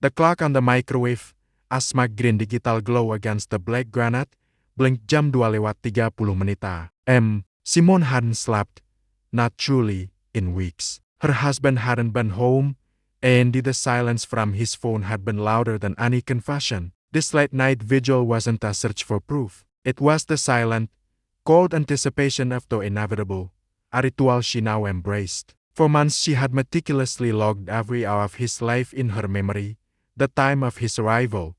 The clock on the microwave, a smug green digital glow against the black granite, blinked jam 2:30 menit. Simone hadn't slept, not truly, in weeks. Her husband hadn't been home, and the silence from his phone had been louder than any confession. This late-night vigil wasn't a search for proof. It was the silent, cold anticipation of the inevitable, a ritual she now embraced. For months she had meticulously logged every hour of his life in her memory, the time of his arrival,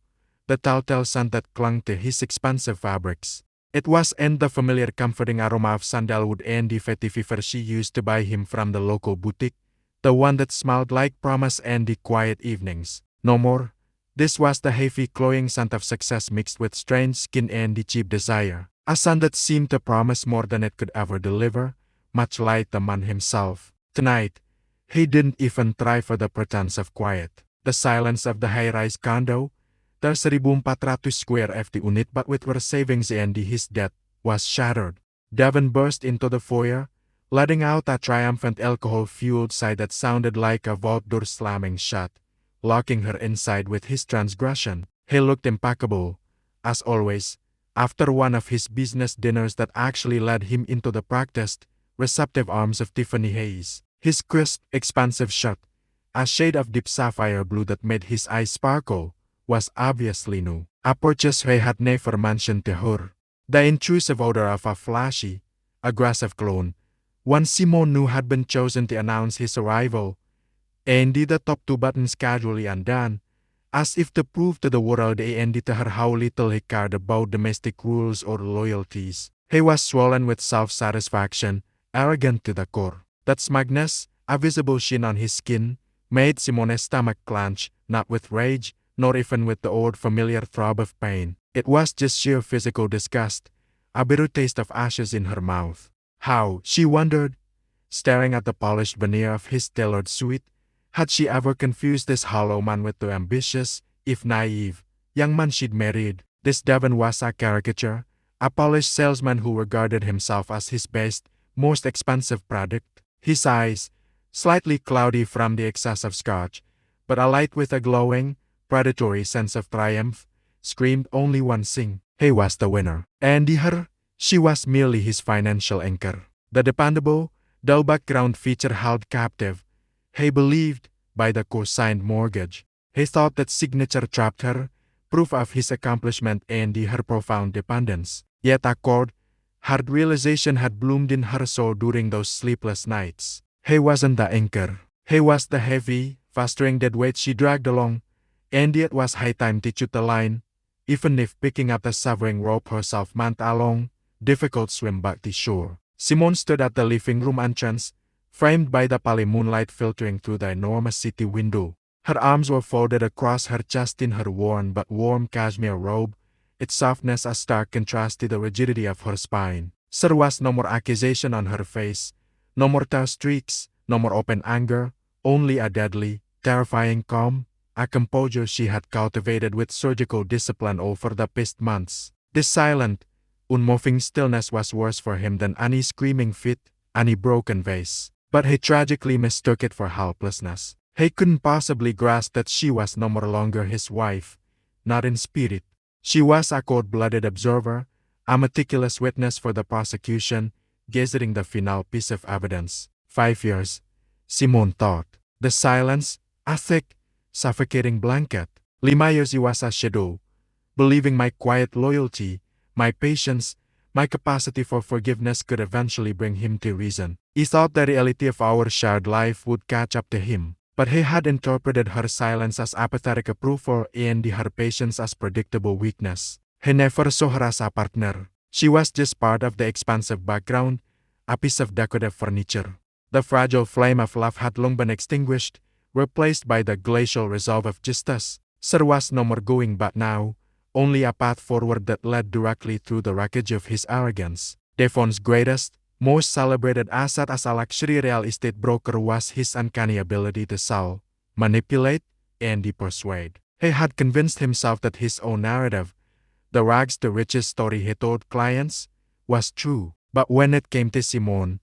the telltale scent that clung to his expensive fabrics. It was and the familiar comforting aroma of sandalwood and the vetiver she used to buy him from the local boutique, the one that smelled like promise and the quiet evenings. No more. This was the heavy, cloying scent of success mixed with strange skin and the cheap desire. A scent that seemed to promise more than it could ever deliver, much like the man himself. Tonight, he didn't even try for the pretense of quiet. The silence of the high-rise condo, the 1,400 square FT unit but with her savings and his debt, was shattered. Devon burst into the foyer, letting out a triumphant alcohol-fueled sigh that sounded like a vault door slamming shut, locking her inside with his transgression. He looked impeccable, as always, after one of his business dinners that actually led him into the practiced, receptive arms of Tiffany Hayes. His crisp, expansive shirt, a shade of deep sapphire blue that made his eyes sparkle, was obviously new. A purchase he had never mentioned to her. The intrusive odor of a flashy, aggressive cologne, one Simone knew had been chosen to announce his arrival, and the top two buttons casually undone, as if to prove to the world and to her how little he cared about domestic rules or loyalties. He was swollen with self-satisfaction, arrogant to the core. That smugness, a visible sheen on his skin, made Simone's stomach clench, not with rage, nor even with the old familiar throb of pain. It was just sheer physical disgust, a bitter taste of ashes in her mouth. How, she wondered, staring at the polished veneer of his tailored suit, had she ever confused this hollow man with the ambitious, if naive, young man she'd married? This Devon was a caricature, a polished salesman who regarded himself as his best, most expensive product. His eyes, slightly cloudy from the excess of scotch, but alight with a glowing, predatory sense of triumph, screamed only one thing: he was the winner. And her, she was merely his financial anchor. The dependable, dull background feature held captive, he believed, by the co-signed mortgage. He thought that signature trapped her, proof of his accomplishment and her profound dependence. Yet a cold, hard realization had bloomed in her soul during those sleepless nights. He wasn't the anchor. He was the heavy, festering dead weight she dragged along, and it was high time to cut the line, even if picking up the severing rope herself meant a long, difficult swim back to shore. Simone stood at the living room entrance, framed by the pale moonlight filtering through the enormous city window. Her arms were folded across her chest in her worn but warm cashmere robe, its softness a stark contrast to the rigidity of her spine. There was no more accusation on her face, no more tell streaks, no more open anger, only a deadly, terrifying calm, a composure she had cultivated with surgical discipline over the past months. This silent, unmoving stillness was worse for him than any screaming fit, any broken vase. But he tragically mistook it for helplessness. He couldn't possibly grasp that she was no more longer his wife, not in spirit. She was a cold-blooded observer, a meticulous witness for the prosecution, gazetting the final piece of evidence. 5 years, Simone thought. The silence, a thick, suffocating blanket. 5 years he was a shadow, believing my quiet loyalty, my patience, my capacity for forgiveness could eventually bring him to reason. He thought the reality of our shared life would catch up to him, but he had interpreted her silence as apathetic approval and her patience as predictable weakness. He never saw her as a partner. She was just part of the expansive background, a piece of decorative furniture. The fragile flame of love had long been extinguished, replaced by the glacial resolve of justice. There was no more going back now, only a path forward that led directly through the wreckage of his arrogance. Devon's greatest, most celebrated asset as a luxury real estate broker was his uncanny ability to sell, manipulate, and persuade. He had convinced himself that his own narrative, the rags to riches story he told clients, was true. But when it came to Simone,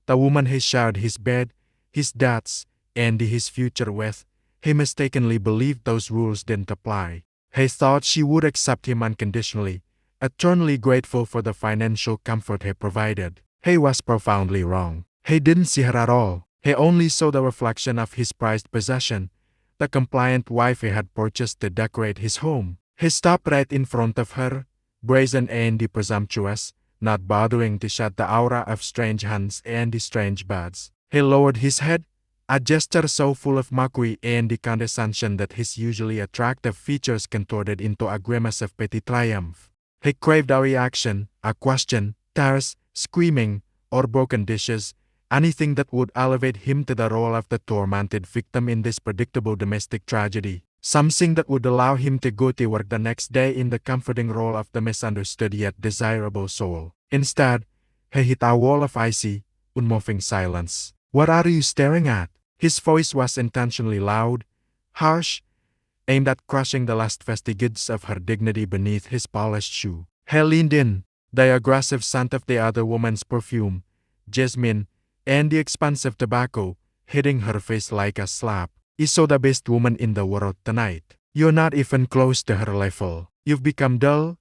the woman he shared his bed, his debts, and his future with, he mistakenly believed those rules didn't apply. He thought she would accept him unconditionally, eternally grateful for the financial comfort he provided. He was profoundly wrong. He didn't see her at all. He only saw the reflection of his prized possession, the compliant wife he had purchased to decorate his home. He stopped right in front of her, brazen and presumptuous, not bothering to shut the aura of strange hands and strange buds. He lowered his head, a gesture so full of mockery and condescension that his usually attractive features contorted into a grimace of petty triumph. He craved a reaction, a question, tears, screaming, or broken dishes, anything that would elevate him to the role of the tormented victim in this predictable domestic tragedy. Something that would allow him to go to work the next day in the comforting role of the misunderstood yet desirable soul. Instead, he hit a wall of icy, unmoving silence. "What are you staring at?" His voice was intentionally loud, harsh, aimed at crushing the last vestiges of her dignity beneath his polished shoe. He leaned in, the aggressive scent of the other woman's perfume, jasmine, and the expensive tobacco, hitting her face like a slap. "You saw the best woman in the world tonight. You're not even close to her level. You've become dull,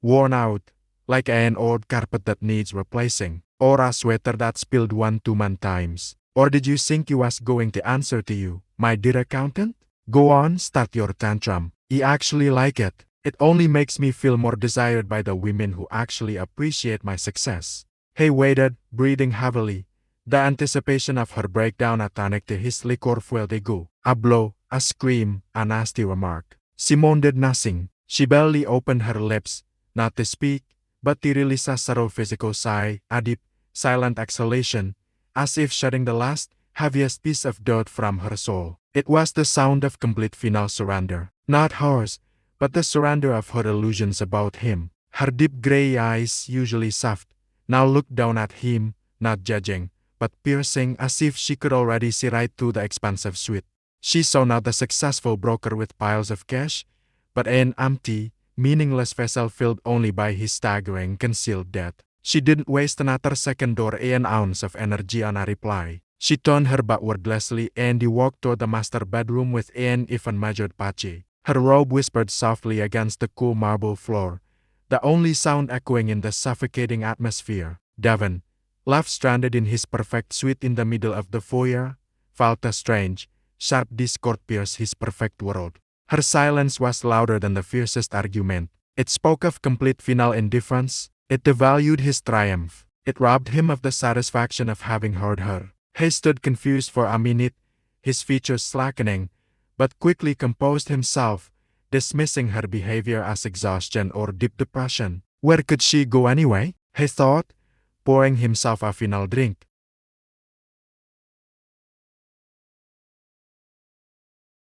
worn out, like an old carpet that needs replacing, or a sweater that spilled one too many times. Or did you think he was going to answer to you, my dear accountant? Go on, start your tantrum. I actually like it. It only makes me feel more desired by the women who actually appreciate my success." He waited, breathing heavily, the anticipation of her breakdown a tonic to his liquor fueled ego. A blow, a scream, a nasty remark. Simone did nothing. She barely opened her lips, not to speak, but to release a subtle physical sigh, a deep, silent exhalation, as if shedding the last, heaviest piece of dirt from her soul. It was the sound of complete final surrender. Not hers, but the surrender of her illusions about him. Her deep gray eyes, usually soft, now looked down at him, not judging, but piercing, as if she could already see right through the expansive suite. She saw not the successful broker with piles of cash, but an empty, meaningless vessel filled only by his staggering, concealed debt. She didn't waste another second or an ounce of energy on a reply. She turned her back wordlessly and walked toward the master bedroom with an even-measured pace. Her robe whispered softly against the cool marble floor, the only sound echoing in the suffocating atmosphere. Devon, left stranded in his perfect suite in the middle of the foyer, felt a strange, sharp discord pierce his perfect world. Her silence was louder than the fiercest argument. It spoke of complete final indifference. It devalued his triumph. It robbed him of the satisfaction of having heard her. He stood confused for a minute, his features slackening, but quickly composed himself, dismissing her behavior as exhaustion or deep depression. Where could she go anyway? He thought, pouring himself a final drink.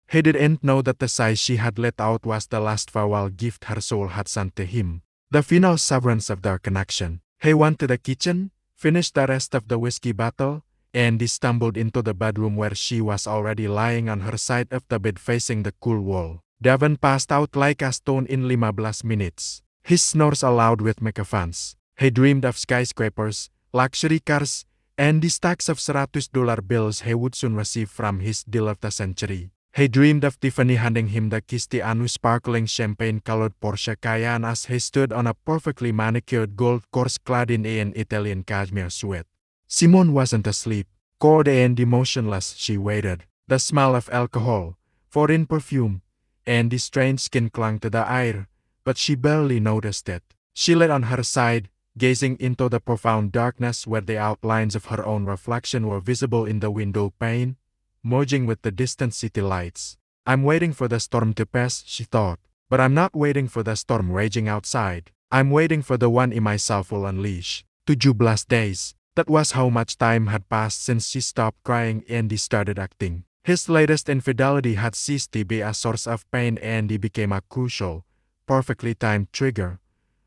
He didn't know that the sigh she had let out was the last farewell gift her soul had sent to him, the final severance of their connection. He went to the kitchen, finished the rest of the whiskey bottle, and stumbled into the bedroom where she was already lying on her side of the bed facing the cool wall. Devon passed out like a stone in 15 minutes. His snores allowed with megaphones. He dreamed of skyscrapers, luxury cars, and the stacks of $100 bills he would soon receive from his deal of the century. He dreamed of Tiffany handing him the Cristiano sparkling champagne-colored Porsche Cayenne as he stood on a perfectly manicured golf course clad in an Italian cashmere suite. Simone wasn't asleep. Cold and emotionless, she waited. The smell of alcohol, foreign perfume, and the strange skin clung to the air, but she barely noticed it. She lay on her side, gazing into the profound darkness where the outlines of her own reflection were visible in the window pane, merging with the distant city lights. I'm waiting for the storm to pass, she thought, but I'm not waiting for the storm raging outside. I'm waiting for the one in myself will unleash. 2 jubilous days. That was how much time had passed since she stopped crying and he started acting. His latest infidelity had ceased to be a source of pain and he became a crucial, perfectly timed trigger,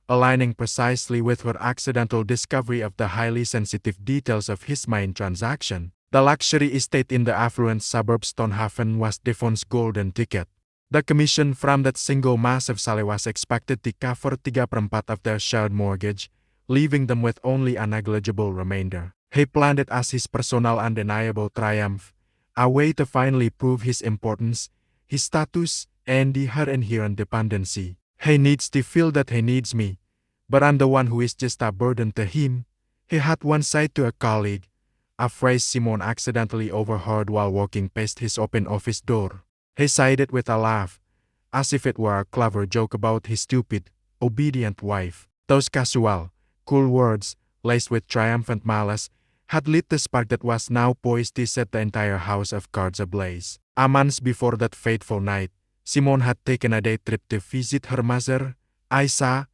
aligning precisely with her accidental discovery of the highly sensitive details of his main transaction. The luxury estate in the affluent suburb Stonehaven was Devon's golden ticket. The commission from that single massive sale was expected to cover 3/4 of their shared mortgage, leaving them with only a negligible remainder. He planned it as his personal undeniable triumph, a way to finally prove his importance, his status, and her inherent dependency. He needs to feel that he needs me, but I'm the one who is just a burden to him. He had once said to a colleague, a phrase Simon accidentally overheard while walking past his open office door. He said it with a laugh, as if it were a clever joke about his stupid, obedient wife. Those casual, cool words, laced with triumphant malice, had lit the spark that was now poised to set the entire house of cards ablaze. A month before that fateful night, Simone had taken a day trip to visit her mother, Aisa,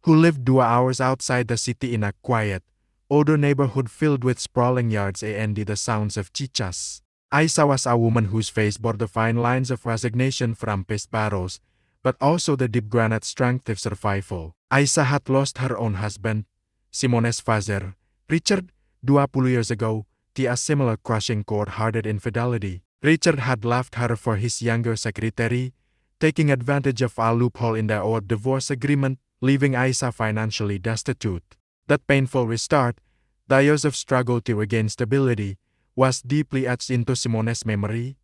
who lived 2 hours outside the city in a quiet, older neighborhood filled with sprawling yards and the sounds of chichas. Aisa was a woman whose face bore the fine lines of resignation from past battles, but also the deep granite strength of survival. Aisa had lost her own husband, Simone's father, Richard, 20 years ago, to a similar crushing cold-hearted infidelity. Richard had left her for his younger secretary, taking advantage of a loophole in their old divorce agreement, leaving Aisa financially destitute. That painful restart, the years of struggle to regain stability, was deeply etched into Simone's memory,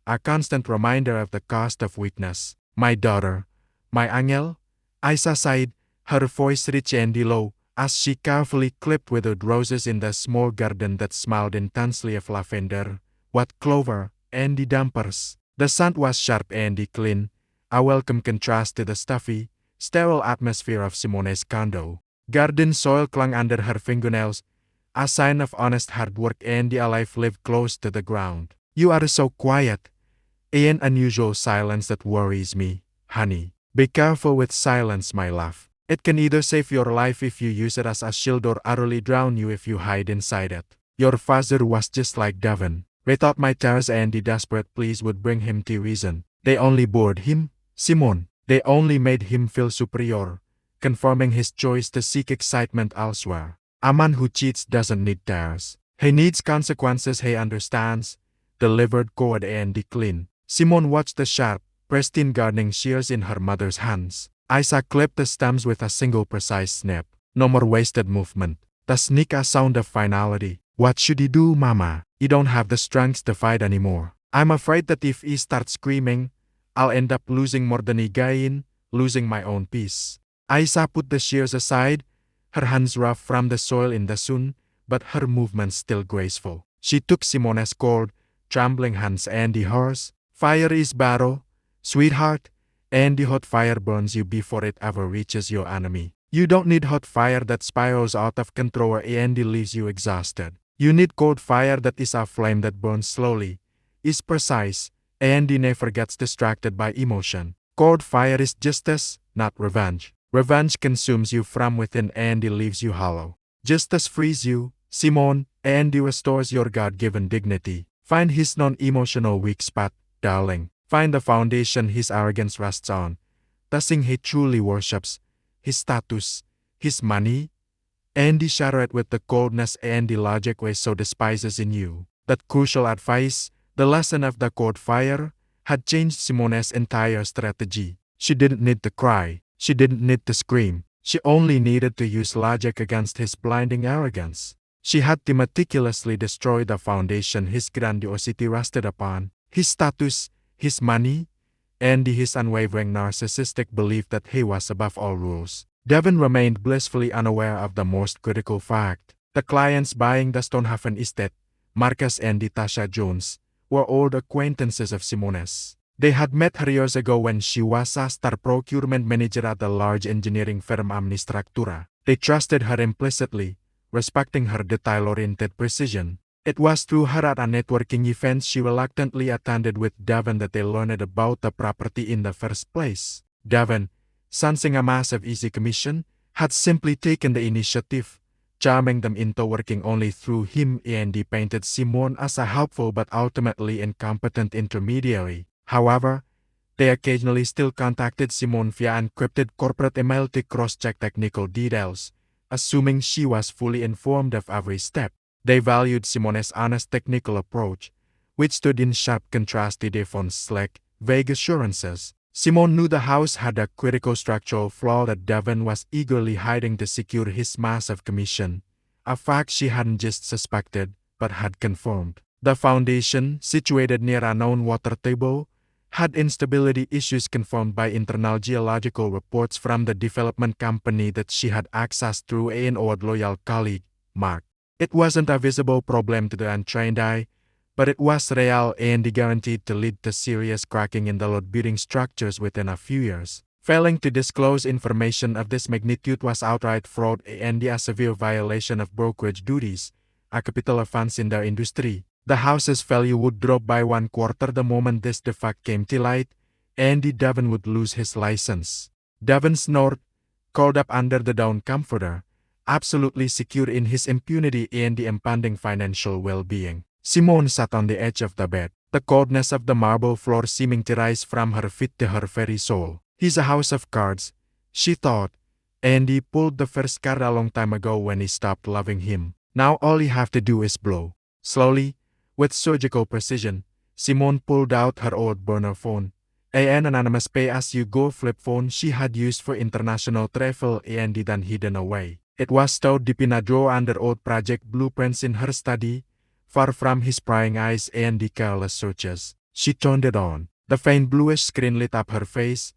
a constant reminder of the cost of weakness. My daughter, my angel, Aisa sighed, her voice rich and low, as she carefully clipped withered roses in the small garden that smelled intensely of lavender, white clover, and the dampers. The scent was sharp and clean, a welcome contrast to the stuffy, sterile atmosphere of Simone's condo. Garden soil clung under her fingernails, a sign of honest hard work and a life lived close to the ground. You are so quiet, an unusual silence that worries me, honey. Be careful with silence, my love. It can either save your life if you use it as a shield or utterly drown you if you hide inside it. Your father was just like Devon. We thought my tears and the desperate pleas would bring him to reason. They only bored him, Simone. They only made him feel superior, confirming his choice to seek excitement elsewhere. A man who cheats doesn't need tears. He needs consequences he understands, delivered cold and clean. Simone watched the sharp, pristine gardening shears in her mother's hands. Aisa clipped the stems with a single precise snip. No more wasted movement. The sneak a sound of finality. What should he do, Mama? You don't have the strength to fight anymore. I'm afraid that if he starts screaming, I'll end up losing more than he gain, losing my own peace. Aisa put the shears aside, her hands rough from the soil in the sun, but her movements still graceful. She took Simone's cold, trembling hands and hers. Fire is battle, sweetheart, and the hot fire burns you before it ever reaches your enemy. You don't need hot fire that spirals out of control and leaves you exhausted. You need cold fire that is a flame that burns slowly, is precise, and never gets distracted by emotion. Cold fire is justice, not revenge. Revenge consumes you from within and leaves you hollow. Justice frees you, Simone, and restores your God-given dignity. Find his non-emotional weak spot, darling. Find the foundation his arrogance rests on, the thing he truly worships, his status, his money, and shatter it with the coldness and the logic he so despises in you. That crucial advice, the lesson of the cold fire, had changed Simone's entire strategy. She didn't need to cry. She didn't need to scream. She only needed to use logic against his blinding arrogance. She had to meticulously destroy the foundation his grandiosity rested upon, his status, his money, and his unwavering narcissistic belief that he was above all rules. Devon remained blissfully unaware of the most critical fact. The clients buying the Stonehaven estate, Marcus and Tasha Jones, were old acquaintances of Simone's. They had met her years ago when she was a star procurement manager at the large engineering firm Amnistructura. They trusted her implicitly, respecting her detail-oriented precision. It was through her at a networking event she reluctantly attended with Devon that they learned about the property in the first place. Devon, sensing a massive easy commission, had simply taken the initiative, charming them into working only through him, and painted Simone as a helpful but ultimately incompetent intermediary. However, they occasionally still contacted Simone via encrypted corporate email to cross-check technical details, assuming she was fully informed of every step. They valued Simone's honest technical approach, which stood in sharp contrast to Devon's slick, vague assurances. Simone knew the house had a critical structural flaw that Devon was eagerly hiding to secure his massive commission, a fact she hadn't just suspected, but had confirmed. The foundation, situated near a known water table, had instability issues confirmed by internal geological reports from the development company that she had accessed through an old loyal colleague, Mark. It wasn't a visible problem to the untrained eye, but it was real and guaranteed to lead to serious cracking in the load-bearing structures within a few years. Failing to disclose information of this magnitude was outright fraud and a severe violation of brokerage duties, a capital offense in the industry. The house's value would drop by 1/4 the moment this defect came to light, and Devon would lose his license. Devon snored, curled up under the down comforter, absolutely secure in his impunity and the impending financial well-being. Simone sat on the edge of the bed, the coldness of the marble floor seeming to rise from her feet to her very soul. He's a house of cards, she thought, and he pulled the first card a long time ago when he stopped loving him. Now all you have to do is blow. Slowly, with surgical precision, Simone pulled out her old burner phone, an anonymous pay-as-you-go flip phone she had used for international travel and then hidden away. It was stowed deep in a drawer under old project blueprints in her study, far from his prying eyes and the careless searches. She turned it on. The faint bluish screen lit up her face,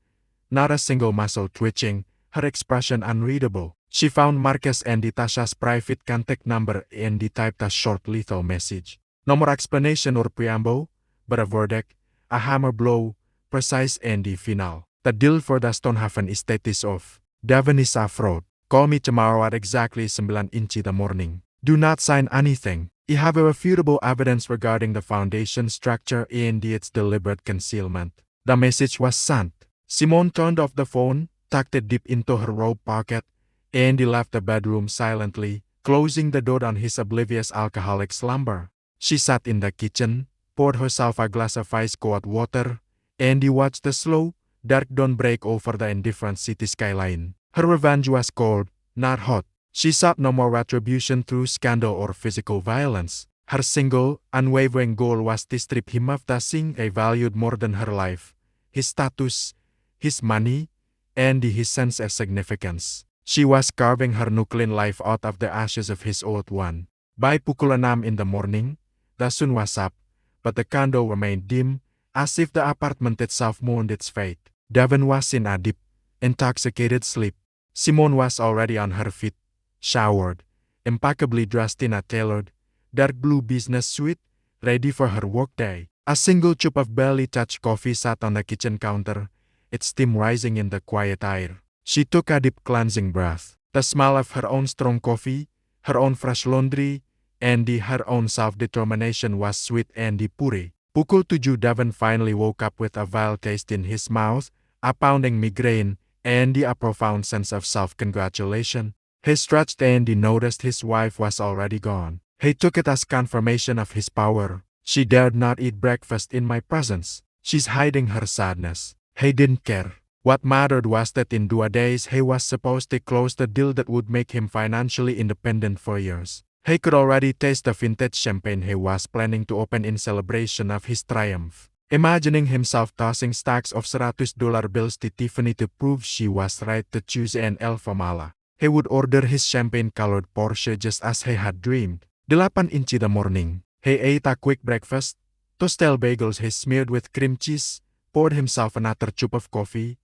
not a single muscle twitching, her expression unreadable. She found Marcus and Tasha's private contact number and typed a short lethal message. No more explanation or preamble, but a verdict, a hammer blow, precise and final. The deal for the Stonehaven estate is off. Devon is a fraud. Call me tomorrow at exactly 9 in the morning. Do not sign anything. You have irrefutable evidence regarding the foundation structure and its deliberate concealment. The message was sent. Simone turned off the phone, tucked it deep into her robe pocket, and left the bedroom silently, closing the door on his oblivious alcoholic slumber. She sat in the kitchen, poured herself a glass of ice-cold water, and watched the slow, dark dawn break over the indifferent city skyline. Her revenge was cold, not hot. She sought no more retribution through scandal or physical violence. Her single, unwavering goal was to strip him of the thing he valued more than her life, his status, his money, and his sense of significance. She was carving her new clean life out of the ashes of his old one. By pukul 6 in the morning, the sun was up, but the candle remained dim, as if the apartment itself mourned its fate. Devon was in a deep, intoxicated sleep. Simone was already on her feet, showered, impeccably dressed in a tailored, dark blue business suit, ready for her workday. A single cup of barely touched coffee sat on the kitchen counter, its steam rising in the quiet air. She took a deep cleansing breath. The smell of her own strong coffee, her own fresh laundry, and her own self-determination was sweet and pure. Pukul 7 Devon finally woke up with a vile taste in his mouth, a pounding migraine, and a profound sense of self-congratulation. He stretched and noticed his wife was already gone. He took it as confirmation of his power. She dared not eat breakfast in my presence. She's hiding her sadness. He didn't care. What mattered was that in 2 days he was supposed to close the deal that would make him financially independent for years. He could already taste the vintage champagne he was planning to open in celebration of his triumph. Imagining himself tossing stacks of $100 bills to Tiffany to prove she was right to choose an Elfa Mala, he would order his champagne-colored Porsche just as he had dreamed. 8 in the morning. He ate a quick breakfast, toast-style bagels he smeared with cream cheese, poured himself another cup of coffee,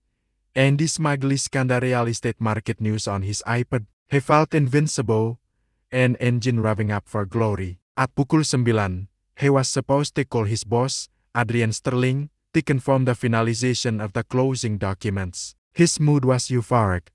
and smugly scanned the real estate market news on his iPad. He felt invincible, an engine revving up for glory. At pukul 9, he was supposed to call his boss, Adrian Sterling, to confirm the finalization of the closing documents. His mood was euphoric,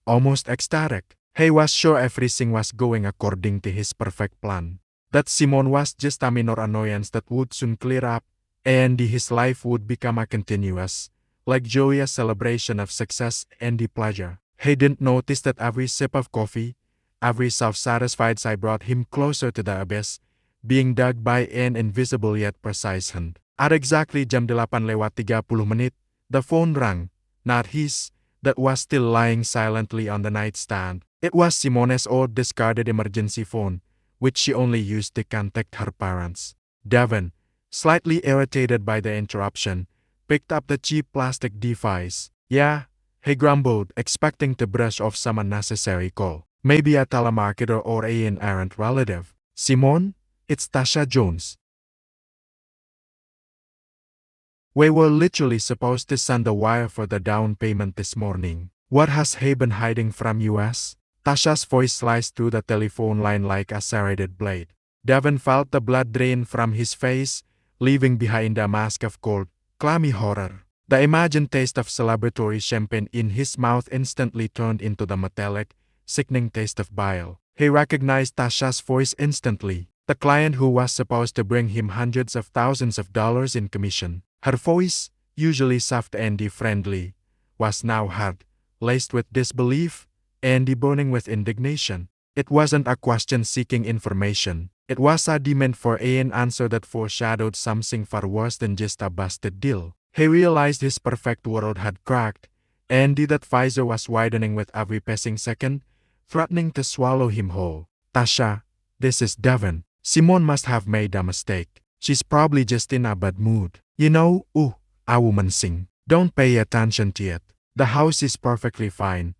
almost ecstatic. He was sure everything was going according to his perfect plan. That Simone was just a minor annoyance that would soon clear up, and his life would become a continuous, like joyous celebration of success and pleasure. He didn't notice that every sip of coffee, every self-satisfied sigh brought him closer to the abyss, being dug by an invisible yet precise hand. At exactly jam 8:30, the phone rang, not his, that was still lying silently on the nightstand. It was Simone's old discarded emergency phone, which she only used to contact her parents. Devon, slightly irritated by the interruption, picked up the cheap plastic device. Yeah, he grumbled, expecting to brush off some unnecessary call. Maybe a telemarketer or an errant relative. Simone, it's Tasha Jones. We were literally supposed to send the wire for the down payment this morning. What has he been hiding from us? Tasha's voice sliced through the telephone line like a serrated blade. Devon felt the blood drain from his face, leaving behind a mask of cold, clammy horror. The imagined taste of celebratory champagne in his mouth instantly turned into the metallic, sickening taste of bile. He recognized Tasha's voice instantly, the client who was supposed to bring him hundreds of thousands of dollars in commission. Her voice, usually soft and friendly, was now hard, laced with disbelief, and burning with indignation. It wasn't a question seeking information. It was a demand for an answer that foreshadowed something far worse than just a busted deal. He realized his perfect world had cracked, and that visor was widening with every passing second, threatening to swallow him whole. Tasha, this is Devon. Simone must have made a mistake. She's probably just in a bad mood. You know, a woman sing. Don't pay attention to it. The house is perfectly fine.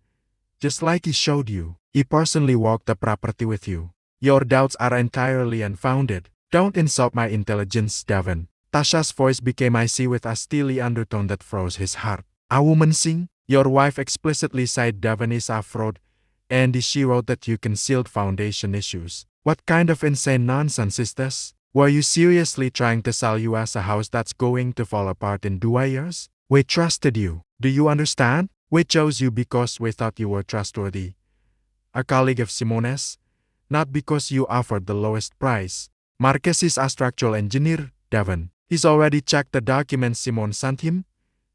Just like he showed you. He personally walked the property with you. Your doubts are entirely unfounded. Don't insult my intelligence, Devon. Tasha's voice became icy with a steely undertone that froze his heart. A woman sing? Your wife explicitly said Devon is a fraud, and she wrote that you concealed foundation issues. What kind of insane nonsense is this? Were you seriously trying to sell us a house that's going to fall apart in 2 years? We trusted you. Do you understand? We chose you because we thought you were trustworthy. A colleague of Simone's? Not because you offered the lowest price. Marquez is a structural engineer, Devon. He's already checked the documents Simone sent him,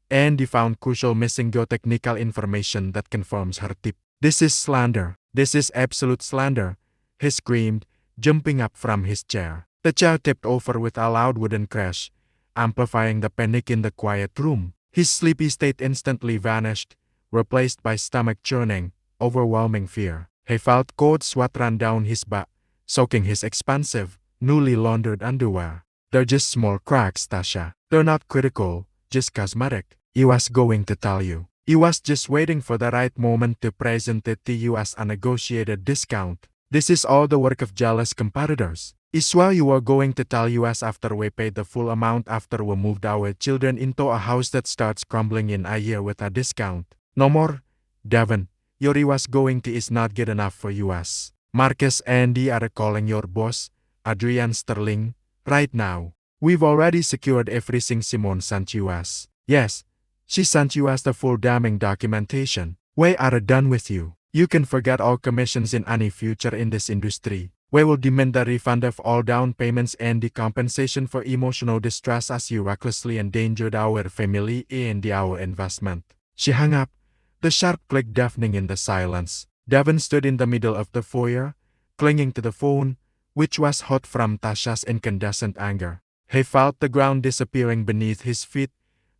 and he found crucial missing geotechnical information that confirms her tip. This is slander. This is absolute slander, he screamed, jumping up from his chair. The chair tipped over with a loud wooden crash, amplifying the panic in the quiet room. His sleepy state instantly vanished, replaced by stomach-churning, overwhelming fear. He felt cold sweat run down his back, soaking his expensive, newly laundered underwear. They're just small cracks, Tasha. They're not critical, just cosmetic. He was going to tell you. He was just waiting for the right moment to present it to you as a negotiated discount. This is all the work of jealous competitors. I swear you were going to tell us after we paid the full amount after we moved our children into a house that starts crumbling in a year with a discount. No more, Devon. Your was going to is not good enough for us. Marcus and Andy are calling your boss, Adrian Sterling, right now. We've already secured everything Simone sent us. Yes, she sent us the full damning documentation. We are done with you. You can forget all commissions in any future in this industry. We will demand the refund of all down payments and the compensation for emotional distress as you recklessly endangered our family and our investment. She hung up, the sharp click deafening in the silence. Devon stood in the middle of the foyer, clinging to the phone, which was hot from Tasha's incandescent anger. He felt the ground disappearing beneath his feet,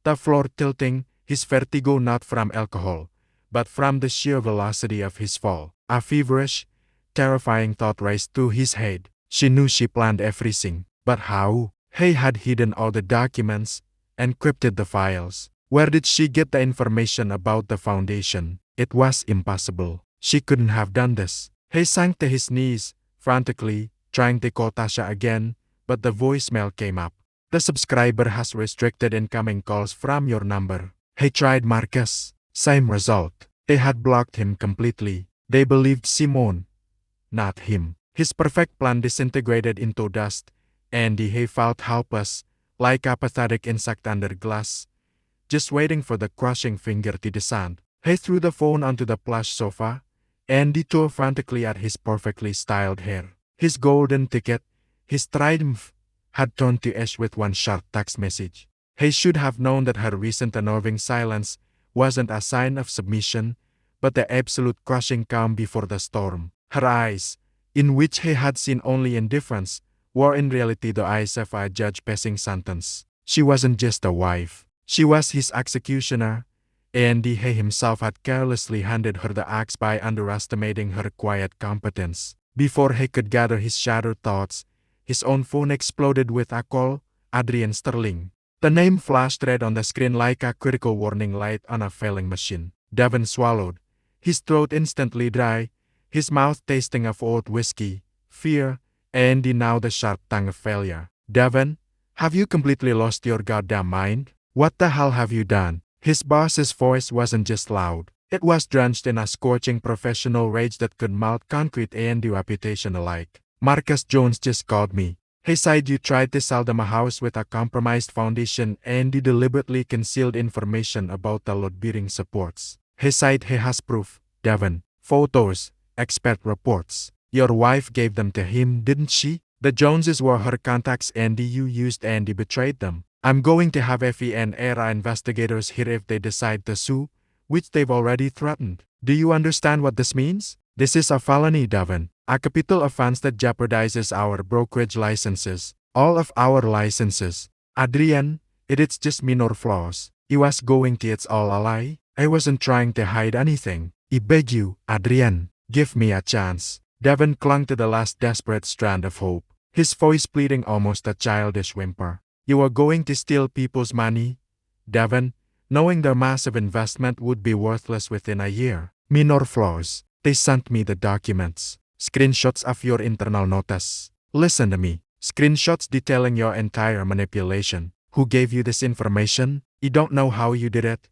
the floor tilting, his vertigo not from alcohol, but from the sheer velocity of his fall. A feverish, terrifying thought raced through his head. She knew she planned everything, but how? He had hidden all the documents, encrypted the files. Where did she get the information about the foundation? It was impossible. She couldn't have done this. He sank to his knees, frantically, trying to call Tasha again, but the voicemail came up. The subscriber has restricted incoming calls from your number. He tried Marcus. Same result. They had blocked him completely. They believed Simone, not him. His perfect plan disintegrated into dust, and he felt helpless, like a pathetic insect under glass, just waiting for the crushing finger to descend. He threw the phone onto the plush sofa, and tore frantically at his perfectly styled hair. His golden ticket, his triumph, had turned to ash with one sharp text message. He should have known that her recent unnerving silence wasn't a sign of submission, but the absolute crushing calm before the storm. Her eyes, in which he had seen only indifference, were in reality the eyes of a judge passing sentence. She wasn't just a wife. She was his executioner, and he himself had carelessly handed her the axe by underestimating her quiet competence. Before he could gather his shattered thoughts, his own phone exploded with a call, Adrian Sterling. The name flashed red on the screen like a critical warning light on a failing machine. Devon swallowed, his throat instantly dry, his mouth tasting of old whiskey, fear, and now the sharp tang of failure. Devon, have you completely lost your goddamn mind? What the hell have you done? His boss's voice wasn't just loud. It was drenched in a scorching professional rage that could melt concrete and reputation alike. Marcus Jones just called me. He said you tried to sell them a house with a compromised foundation and you deliberately concealed information about the load-bearing supports. He said he has proof, Devon. Photos, expert reports. Your wife gave them to him, didn't she? The Joneses were her contacts and you used and betrayed them. I'm going to have FE and ERA investigators here if they decide to sue, which they've already threatened. Do you understand what this means? This is a felony, Devon. A capital offense that jeopardizes our brokerage licenses. All of our licenses. Adrian, it's just minor flaws. I was going to it's all a lie. I wasn't trying to hide anything. I beg you, Adrian, give me a chance. Devon clung to the last desperate strand of hope, his voice pleading almost a childish whimper. You are going to steal people's money, Devon, knowing their massive investment would be worthless within a year. Minor flaws. They sent me the documents. Screenshots of your internal notice. Listen to me. Screenshots detailing your entire manipulation. Who gave you this information? I don't know how you did it,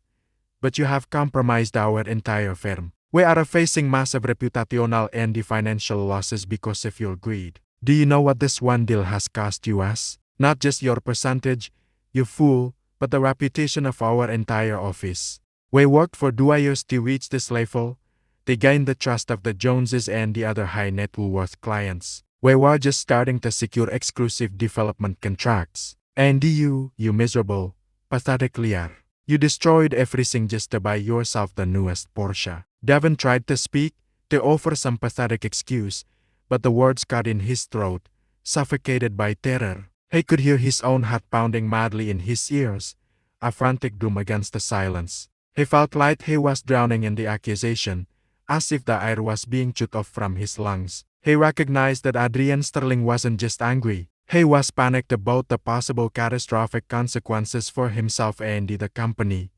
but you have compromised our entire firm. We are facing massive reputational and financial losses because of your greed. Do you know what this one deal has cost us? Not just your percentage, you fool, but the reputation of our entire office. We worked for 2 years to reach this level. They gained the trust of the Joneses and the other high net worth clients. We were just starting to secure exclusive development contracts. And you miserable, pathetic liar. You destroyed everything just to buy yourself the newest Porsche. Devon tried to speak, to offer some pathetic excuse, but the words caught in his throat, suffocated by terror. He could hear his own heart pounding madly in his ears, a frantic doom against the silence. He felt like he was drowning in the accusation, as if the air was being chewed off from his lungs. He recognized that Adrian Sterling wasn't just angry. He was panicked about the possible catastrophic consequences for himself and the company.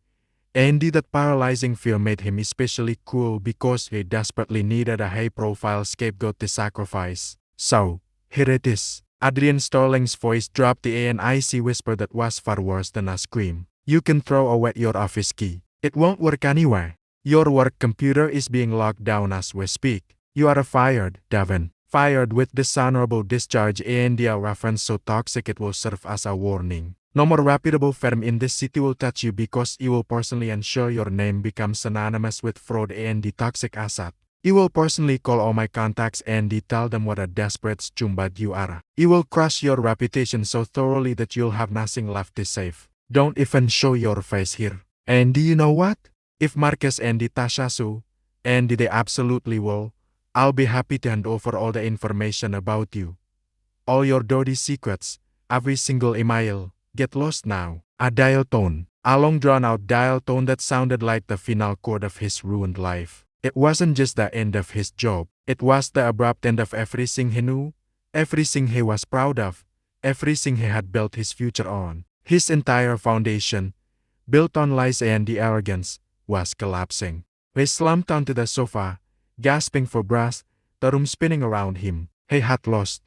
And that paralyzing fear made him especially cruel because he desperately needed a high-profile scapegoat to sacrifice. So, here it is. Adrian Sterling's voice dropped to an icy whisper that was far worse than a scream. You can throw away your office key. It won't work anywhere. Your work computer is being locked down as we speak. You are fired, Devon. Fired with dishonorable discharge and a reference so toxic it will serve as a warning. No more reputable firm in this city will touch you because you will personally ensure your name becomes synonymous with fraud and the toxic asset. You will personally call all my contacts and tell them what a desperate scumbag you are. You will crush your reputation so thoroughly that you'll have nothing left to save. Don't even show your face here. And do you know what? If Marcus and Tasha sue, and they absolutely will, I'll be happy to hand over all the information about you. All your dirty secrets, every single email, get lost now. A dial tone. A long drawn-out dial tone that sounded like the final chord of his ruined life. It wasn't just the end of his job. It was the abrupt end of everything he knew, everything he was proud of, everything he had built his future on. His entire foundation, built on lies and the arrogance, was collapsing. He slumped onto the sofa, gasping for breath, the room spinning around him. He had lost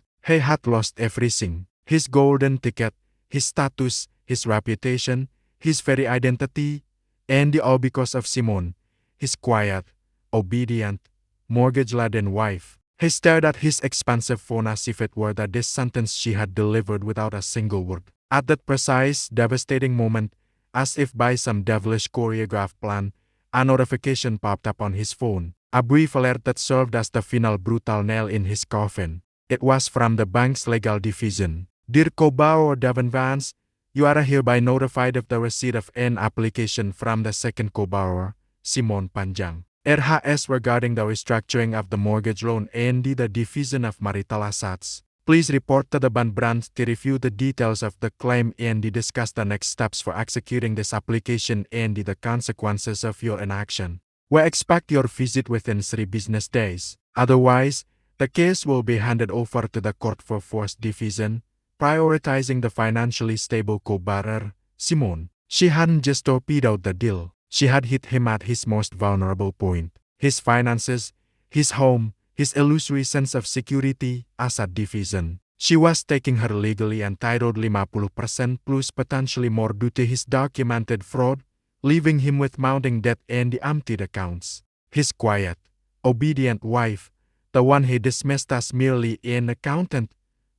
everything. His golden ticket, his status, his reputation, his very identity, and all because of Simone, his quiet, obedient, mortgage-laden wife. He stared at his expensive phone as if it were the sentence she had delivered without a single word. At that precise, devastating moment, as if by some devilish choreographed plan, a notification popped up on his phone. A brief alert that served as the final brutal nail in his coffin. It was from the bank's legal division. Dear co-borrower Devon Vance, you are hereby notified of the receipt of an application from the second co-borrower, Simone Panjang. RHS regarding the restructuring of the mortgage loan and the division of marital assets. Please report to the bond branch to review the details of the claim and discuss the next steps for executing this application and the consequences of your inaction. We expect your visit within 3 business days. Otherwise, the case will be handed over to the court for first division, prioritizing the financially stable co-borrower, Simone. She hadn't just torpedoed the deal. She had hit him at his most vulnerable point. His finances, his home, his illusory sense of security, asset division. She was taking her legally entitled 50% plus potentially more due to his documented fraud, leaving him with mounting debt and the emptied accounts. His quiet, obedient wife, the one he dismissed as merely an accountant,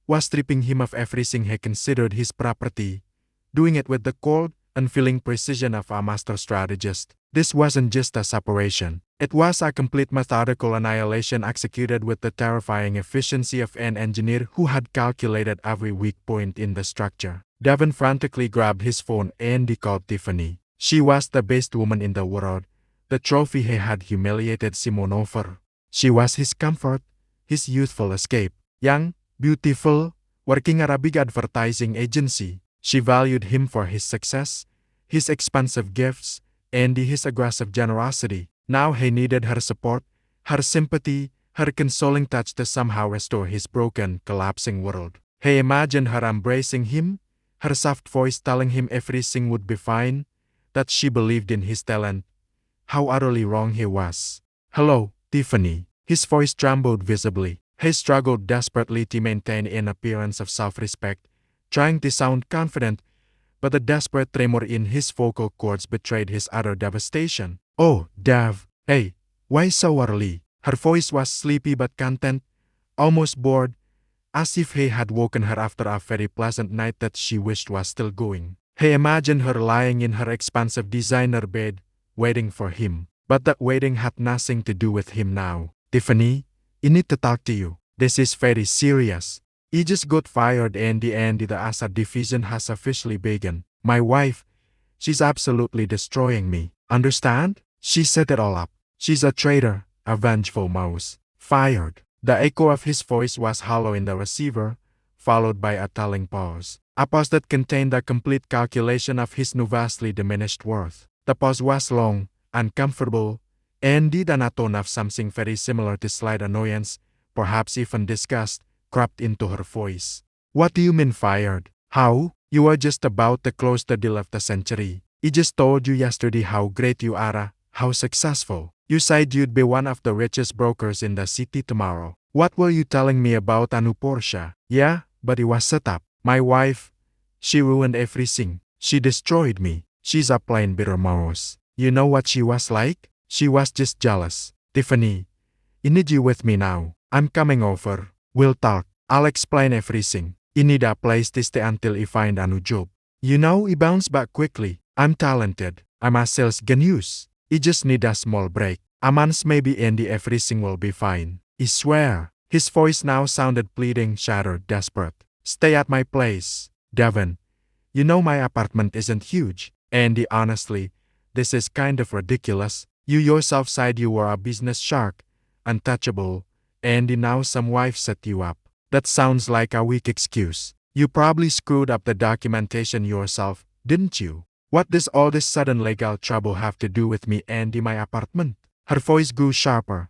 was stripping him of everything he considered his property, doing it with the cold, unfeeling precision of a master strategist. This wasn't just a separation. It was a complete methodical annihilation executed with the terrifying efficiency of an engineer who had calculated every weak point in the structure. Devon frantically grabbed his phone and he called Tiffany. She was the best woman in the world, the trophy he had humiliated Simone over. She was his comfort, his youthful escape. Young, beautiful, working at a big advertising agency. She valued him for his success, his expensive gifts, and his aggressive generosity. Now he needed her support, her sympathy, her consoling touch to somehow restore his broken, collapsing world. He imagined her embracing him, her soft voice telling him everything would be fine, that she believed in his talent. How utterly wrong he was. "Hello, Tiffany." His voice trembled visibly. He struggled desperately to maintain an appearance of self-respect, trying to sound confident, but the desperate tremor in his vocal cords betrayed his utter devastation. "Oh, Dev, hey, why so early?" Her voice was sleepy but content, almost bored, as if he had woken her after a very pleasant night that she wished was still going. He imagined her lying in her expensive designer bed, waiting for him. But that waiting had nothing to do with him now. "Tiffany, I need to talk to you. This is very serious. I just got fired and the asset division has officially begun. My wife, she's absolutely destroying me. Understand? She set it all up. She's a traitor, a vengeful mouse. Fired." The echo of his voice was hollow in the receiver, followed by a telling pause. A pause that contained a complete calculation of his now vastly diminished worth. The pause was long, uncomfortable, and did an tone of something very similar to slight annoyance, perhaps even disgust, crept into her voice. "What do you mean fired? How? You are just about to close the deal of the century. I just told you yesterday how great you are, how successful. You said you'd be one of the richest brokers in the city tomorrow. What were you telling me about a new Porsche? Yeah, but it was set up. My wife, she ruined everything. She destroyed me. She's a plain bitter mouse. You know what she was like? She was just jealous. Tiffany, I need you with me now. I'm coming over. We'll talk. I'll explain everything. I need a place to stay until I find a new job. You know, I bounce back quickly. I'm talented. I'm a sales genius. I just need a small break. A month maybe and everything will be fine. I swear." His voice now sounded pleading, shattered, desperate. "Stay at my place, Devon. You know my apartment isn't huge. And honestly, this is kind of ridiculous. You yourself said you were a business shark, untouchable, and now some wife set you up. That sounds like a weak excuse. You probably screwed up the documentation yourself, didn't you? What does all this sudden legal trouble have to do with me and my apartment?" Her voice grew sharper,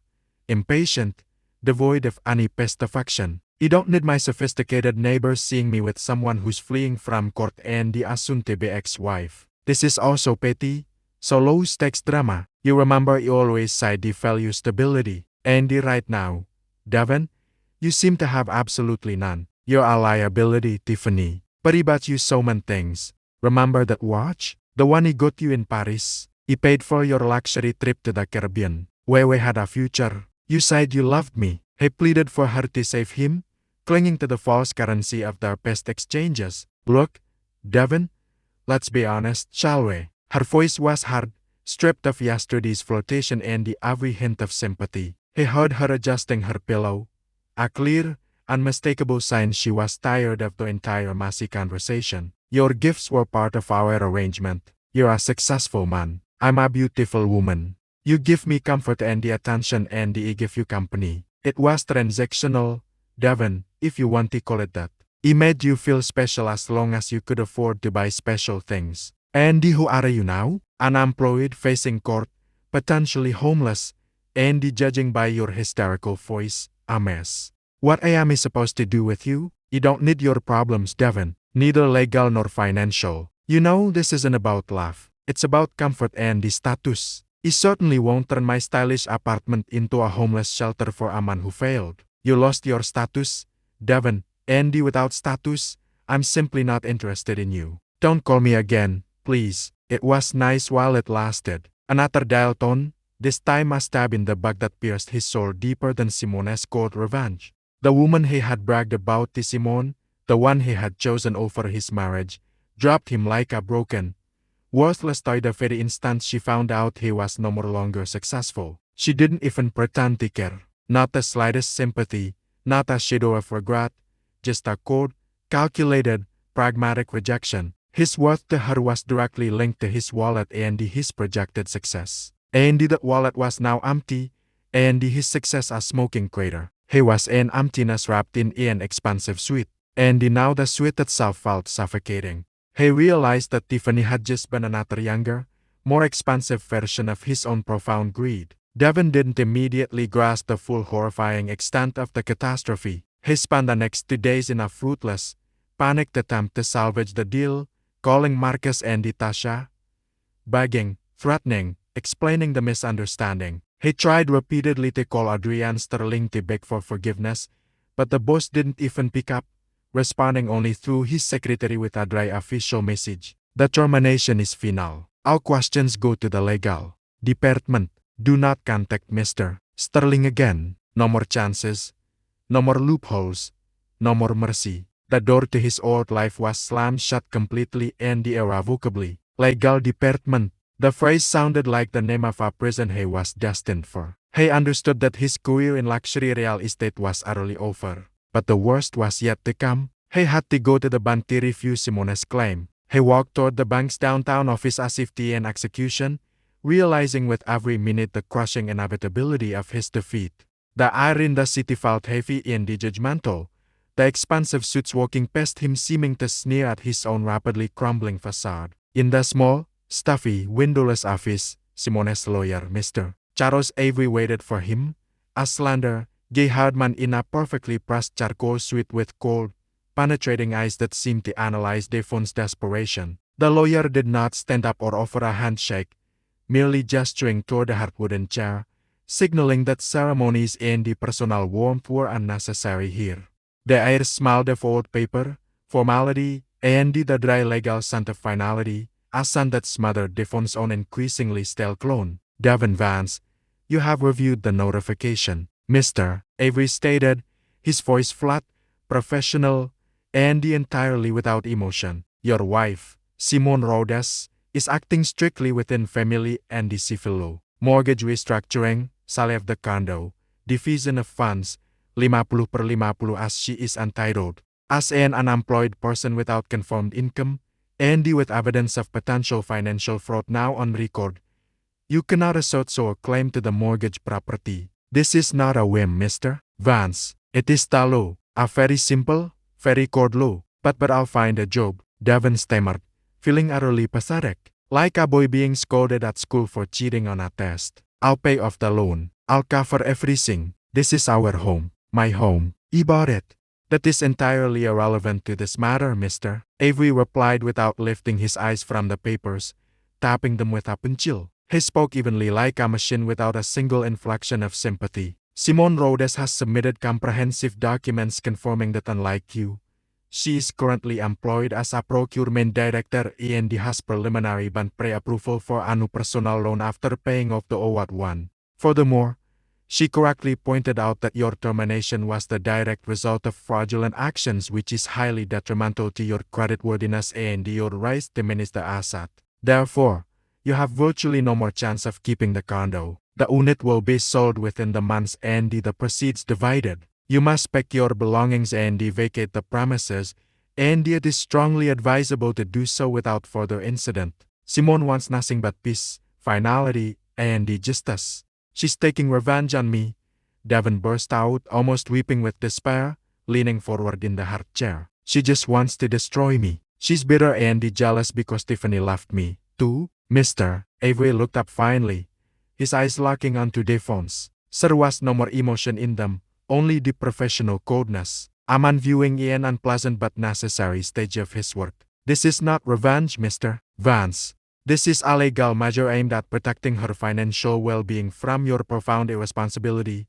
impatient, devoid of any petrification. "You don't need my sophisticated neighbors seeing me with someone who's fleeing from court and the soon-to-be ex-wife. This is also petty, so low-stakes drama. You remember you always said you value stability. And right now, Devon, you seem to have absolutely none. You're a liability, Tiffany. But he bought you so many things. Remember that watch? The one he got you in Paris? He paid for your luxury trip to the Caribbean, where we had a future. You said you loved me." He pleaded for her to save him, clinging to the false currency of their past exchanges. "Look, Devon, let's be honest, shall we?" Her voice was hard, stripped of yesterday's flirtation and every hint of sympathy. He heard her adjusting her pillow, a clear, unmistakable sign she was tired of the entire messy conversation. "Your gifts were part of our arrangement. You're a successful man. I'm a beautiful woman. You give me comfort and the attention and I give you company. It was transactional, Devon, if you want to call it that. It made you feel special as long as you could afford to buy special things. And who are you now? Unemployed, facing court, potentially homeless, and judging by your hysterical voice, a mess. What am I supposed to do with you? You don't need your problems, Devon, neither legal nor financial. You know this isn't about love. It's about comfort and the status. I certainly won't turn my stylish apartment into a homeless shelter for a man who failed. You lost your status, Devon, Andy without status, I'm simply not interested in you. Don't call me again, please. It was nice while it lasted. Another dial tone, this time a stab in the back that pierced his soul deeper than Simone's cold revenge. The woman he had bragged about to Simone, the one he had chosen over his marriage, dropped him like a broken, worthless toy the very instant she found out he was no more longer successful. She didn't even pretend to care. Not the slightest sympathy, not a shadow of regret, just a cold, calculated, pragmatic rejection. His worth to her was directly linked to his wallet and his projected success. And that wallet was now empty, and his success a smoking crater. He was an emptiness wrapped in an expansive sweet, and now the sweet itself felt suffocating. He realized that Tiffany had just been another younger, more expansive version of his own profound greed. Devon didn't immediately grasp the full horrifying extent of the catastrophe. He spent the next 2 days in a fruitless, panicked attempt to salvage the deal, calling Marcus and Tasha, begging, threatening, explaining the misunderstanding. He tried repeatedly to call Adrian Sterling to beg for forgiveness, but the boss didn't even pick up, responding only through his secretary with a dry official message. The termination is final. All questions go to the legal department. Do not contact Mr. Sterling again. No more chances. No more loopholes. No more mercy. The door to his old life was slammed shut completely and irrevocably. Legal department. The phrase sounded like the name of a prison he was destined for. He understood that his career in luxury real estate was utterly over. But the worst was yet to come. He had to go to the bank to review Simone's claim. He walked toward the bank's downtown office as if to an execution, realizing with every minute the crushing inevitability of his defeat. The air in the city felt heavy and judgmental, the expansive suits walking past him seeming to sneer at his own rapidly crumbling facade. In the small, stuffy, windowless office, Simone's lawyer, Mr. Charles Avery, waited for him, a slender, gay-haired man in a perfectly pressed charcoal suit with cold, penetrating eyes that seemed to analyze Devon's desperation. The lawyer did not stand up or offer a handshake, merely gesturing toward the hard-wooden chair, signaling that ceremonies and the personal warmth were unnecessary here. The air smelled of old paper, formality, and the dry legal scent of finality, a scent that smothered Devon's own increasingly stale clone. Devon Vance, you have reviewed the notification, Mr. Avery stated, his voice flat, professional, and entirely without emotion. Your wife, Simone Rhodes, is acting strictly within family and the civil law. Mortgage restructuring, sale of the condo, division of funds, 50/50 as she is entitled. As an unemployed person without confirmed income, and with evidence of potential financial fraud now on record, you cannot assert so a claim to the mortgage property. This is not a whim, Mr. Vance. It is the law. A very simple, very cold law. But I'll find a job, Devon stammered, feeling utterly pathetic, like a boy being scolded at school for cheating on a test. I'll pay off the loan. I'll cover everything. This is our home. My home. He bought it. That is entirely irrelevant to this matter, Mr. Avery replied without lifting his eyes from the papers, tapping them with a pencil. He spoke evenly like a machine without a single inflection of sympathy. Simone Rhodes has submitted comprehensive documents confirming that unlike you, she is currently employed as a procurement director and has preliminary bond pre-approval for a new personal loan after paying off the owed one. Furthermore, she correctly pointed out that your termination was the direct result of fraudulent actions which is highly detrimental to your creditworthiness and your right to manage the asset. Therefore, you have virtually no more chance of keeping the condo. The unit will be sold within the months and the proceeds divided. You must pack your belongings and vacate the premises, and it is strongly advisable to do so without further incident. Simone wants nothing but peace, finality, and justice. She's taking revenge on me, Devon burst out, almost weeping with despair, leaning forward in the hard chair. She just wants to destroy me. She's bitter and jealous because Tiffany left me, too. Mr. Avery looked up finally, his eyes locking onto Devon's. There was no more emotion in them, only the professional coldness. A man viewing an unpleasant but necessary stage of his work. This is not revenge, Mr. Vance. This is a legal measure aimed at protecting her financial well-being from your profound irresponsibility,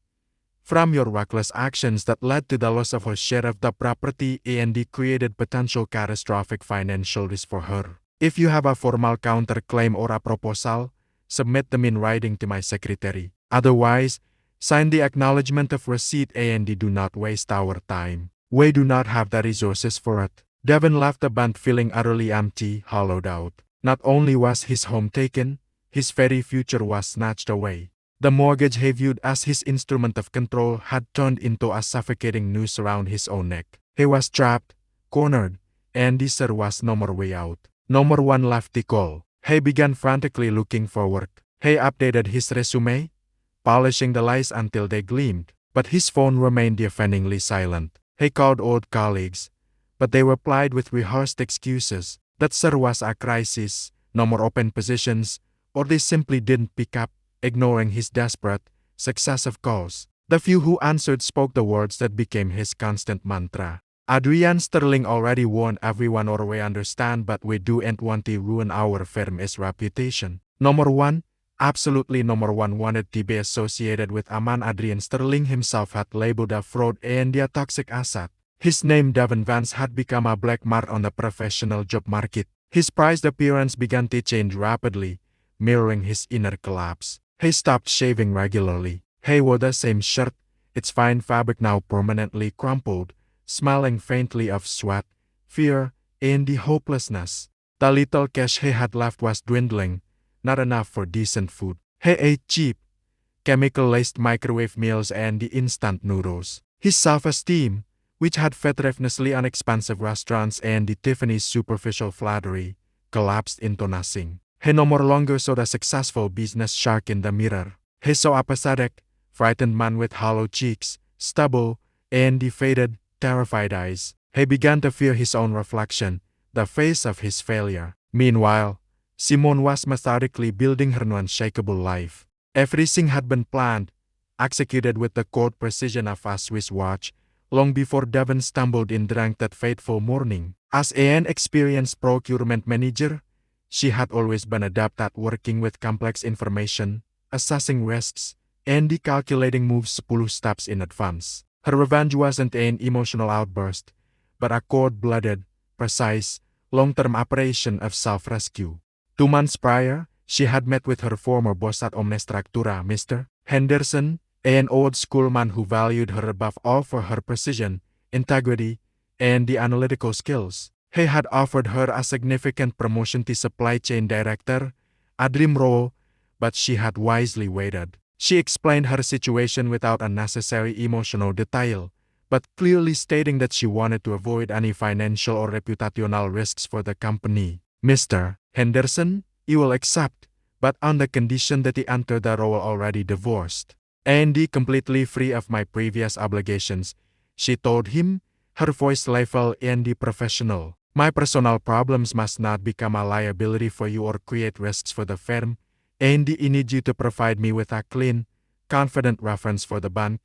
From your reckless actions that led to the loss of her share of the property and created potential catastrophic financial risk for her. If you have a formal counterclaim or a proposal, submit them in writing to my secretary. Otherwise, sign the acknowledgement of receipt and do not waste our time. We do not have the resources for it. Devon left the bank feeling utterly empty, hollowed out. Not only was his home taken, his very future was snatched away. The mortgage he viewed as his instrument of control had turned into a suffocating noose around his own neck. He was trapped, cornered, and there was no more way out. No more one left to call. He began frantically looking for work. He updated his resume, polishing the lies until they gleamed, but his phone remained deafeningly silent. He called old colleagues, but they were plied with rehearsed excuses that there was a crisis, no more open positions, or they simply didn't pick up, ignoring his desperate, successive calls. The few who answered spoke the words that became his constant mantra. Adrian Sterling already warned everyone, or we understand, but we don't want to ruin our firm's reputation. Number one, absolutely number one, wanted to be associated with a man Adrian Sterling himself had labeled a fraud and a toxic asset. His name, Devon Vance, had become a black mark on the professional job market. His prized appearance began to change rapidly, mirroring his inner collapse. He stopped shaving regularly. He wore the same shirt, its fine fabric now permanently crumpled, smelling faintly of sweat, fear, and the hopelessness. The little cash he had left was dwindling, not enough for decent food. He ate cheap, chemical-laced microwave meals and the instant noodles. His self-esteem, which had fed ravenously on expensive restaurants and the Tiffany's superficial flattery, collapsed into nothing. He no more longer saw the successful business shark in the mirror. He saw a pathetic, frightened man with hollow cheeks, stubble, and the faded, terrified eyes. He began to fear his own reflection, the face of his failure. Meanwhile, Simone was methodically building her unshakable life. Everything had been planned, executed with the cold precision of a Swiss watch, long before Devon stumbled in drunk that fateful morning. As an experienced procurement manager, she had always been adept at working with complex information, assessing risks, and calculating moves 10 steps in advance. Her revenge wasn't an emotional outburst, but a cold-blooded, precise, long-term operation of self-rescue. 2 months prior, she had met with her former boss at Omnestructura, Mr. Henderson, an old-school man who valued her above all for her precision, integrity, and the analytical skills. He had offered her a significant promotion to supply chain director, a dream role, but she had wisely waited. She explained her situation without unnecessary emotional detail, but clearly stating that she wanted to avoid any financial or reputational risks for the company. Mr. Henderson, you will accept, but on the condition that he enter the role already divorced. And completely free of my previous obligations, she told him, her voice level and professional. My personal problems must not become a liability for you or create risks for the firm, and I need you to provide me with a clean, confident reference for the bank,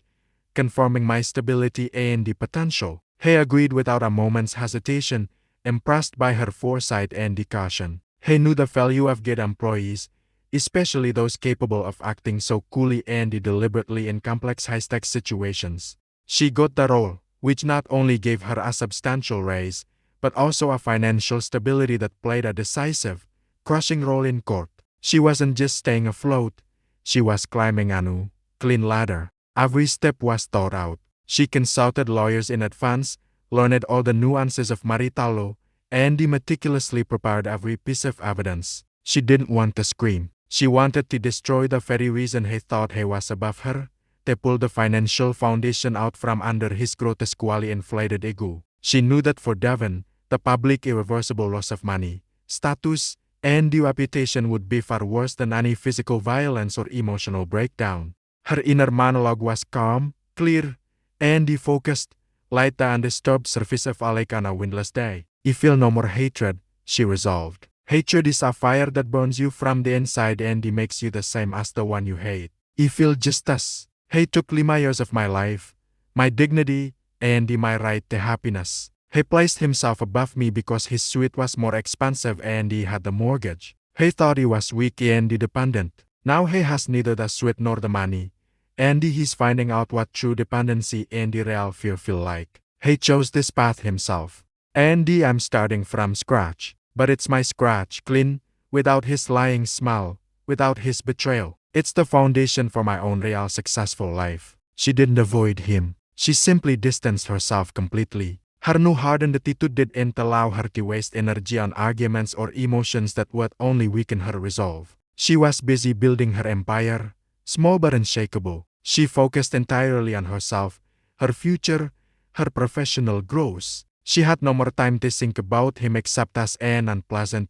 confirming my stability and the potential. He agreed without a moment's hesitation, impressed by her foresight and caution. He knew the value of good employees, especially those capable of acting so coolly and deliberately in complex high-stakes situations. She got the role, which not only gave her a substantial raise, but also a financial stability that played a decisive, crushing role in court. She wasn't just staying afloat, she was climbing a new, clean ladder. Every step was thought out. She consulted lawyers in advance, learned all the nuances of marital law, and meticulously prepared every piece of evidence. She didn't want to scream. She wanted to destroy the very reason he thought he was above her, to pull the financial foundation out from under his grotesquely inflated ego. She knew that for Devon, the public irreversible loss of money, status, and the reputation would be far worse than any physical violence or emotional breakdown. Her inner monologue was calm, clear, and focused, like the undisturbed surface of a lake on a windless day. "You feel no more hatred," she resolved. "Hatred is a fire that burns you from the inside and makes you the same as the one you hate. You feel justice. He took 5 years of my life, my dignity, and my right to happiness. He placed himself above me because his suite was more expensive and he had the mortgage. He thought he was weak and dependent. Now he has neither the suite nor the money, Andy he's finding out what true dependency and the real fear feel like. He chose this path himself. Andy I'm starting from scratch. But it's my scratch, clean, without his lying smile, without his betrayal. It's the foundation for my own real successful life. She didn't avoid him. She simply distanced herself completely. Her new hardened attitude didn't allow her to waste energy on arguments or emotions that would only weaken her resolve. She was busy building her empire, small but unshakable. She focused entirely on herself, her future, her professional growth. She had no more time to think about him except as an unpleasant,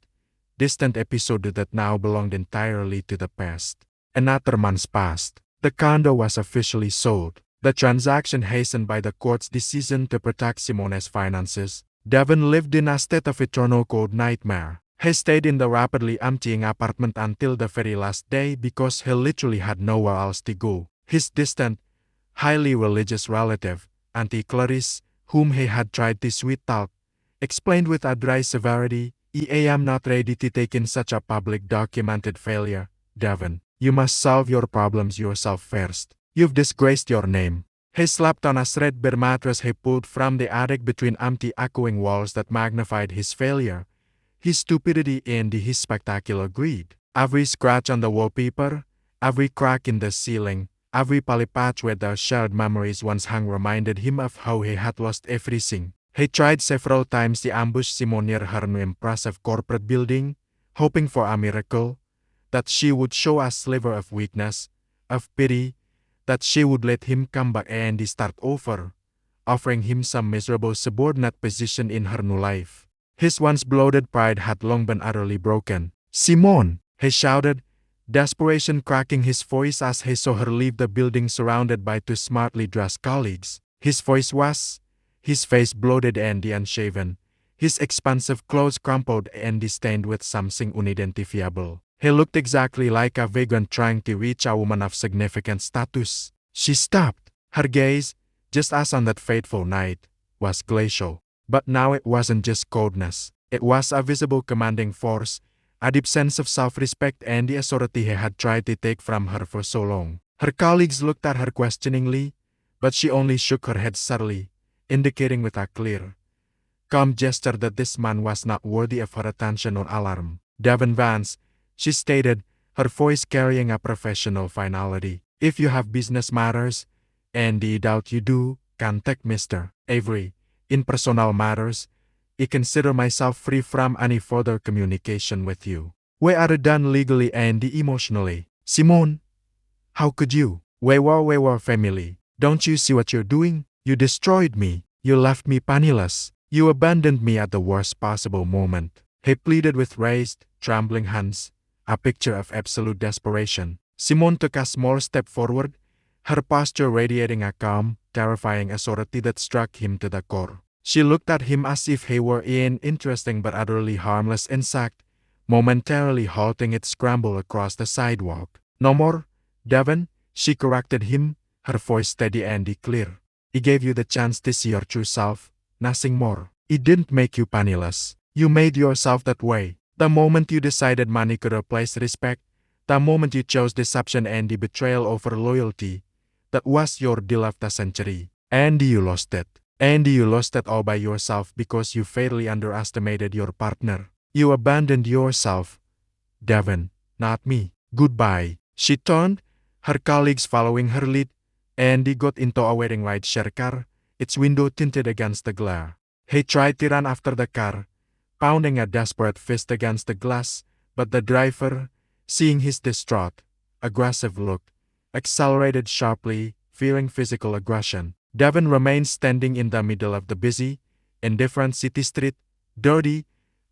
distant episode that now belonged entirely to the past. Another month passed. The condo was officially sold. The transaction hastened by the court's decision to protect Simone's finances. Devon lived in a state of eternal cold nightmare. He stayed in the rapidly emptying apartment until the very last day because he literally had nowhere else to go. His distant, highly religious relative, Auntie Clarice, whom he had tried to sweet-talk, explained with a dry severity, "I am not ready to take in such a public documented failure, Devon. You must solve your problems yourself first. You've disgraced your name." He slept on a threadbare mattress he pulled from the attic between empty echoing walls that magnified his failure, his stupidity and his spectacular greed. Every scratch on the wallpaper, every crack in the ceiling, every patch where the shared memories once hung reminded him of how he had lost everything. He tried several times to ambush Simone near her new impressive corporate building, hoping for a miracle, that she would show a sliver of weakness, of pity, that she would let him come back and start over, offering him some miserable subordinate position in her new life. His once bloated pride had long been utterly broken. "Simone!" he shouted, desperation cracking his voice as he saw her leave the building surrounded by two smartly dressed colleagues. His voice was, his face bloated and unshaven, his expansive clothes crumpled and stained with something unidentifiable. He looked exactly like a vagrant trying to reach a woman of significant status. She stopped. Her gaze, just as on that fateful night, was glacial. But now it wasn't just coldness. It was a visible commanding force, a deep sense of self-respect and the authority he had tried to take from her for so long. Her colleagues looked at her questioningly, but she only shook her head subtly, indicating with a clear, calm gesture that this man was not worthy of her attention or alarm. "Devon Vance," she stated, her voice carrying a professional finality. "If you have business matters, and I doubt you do, contact Mr. Avery. In personal matters, I consider myself free from any further communication with you. We are done legally and emotionally." "Simone, how could you? We were family. Don't you see what you're doing? You destroyed me. You left me penniless. You abandoned me at the worst possible moment." He pleaded with raised, trembling hands, a picture of absolute desperation. Simone took a small step forward, her posture radiating a calm, terrifying authority that struck him to the core. She looked at him as if he were an interesting but utterly harmless insect, momentarily halting its scramble across the sidewalk. "No more, Devon," she corrected him, her voice steady and clear. "I gave you the chance to see your true self, nothing more. It didn't make you penniless. You made yourself that way. The moment you decided money could replace respect, the moment you chose deception and the betrayal over loyalty, that was your deal of the century. And you lost it. And you lost it all by yourself because you fatally underestimated your partner. You abandoned yourself, Devon, not me. Goodbye." She turned, her colleagues following her lead, and he got into a waiting ride-share car, its window tinted against the glare. He tried to run after the car, pounding a desperate fist against the glass, but the driver, seeing his distraught, aggressive look, accelerated sharply, fearing physical aggression. Devon remained standing in the middle of the busy, indifferent city street, dirty,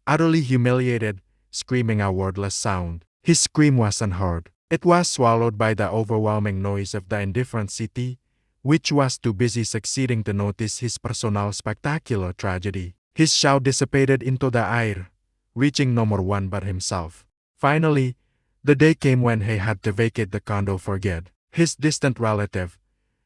utterly humiliated, screaming a wordless sound. His scream was unheard. It was swallowed by the overwhelming noise of the indifferent city, which was too busy succeeding to notice his personal spectacular tragedy. His shout dissipated into the air, reaching no one but himself. Finally, the day came when he had to vacate the condo for good. His distant relative,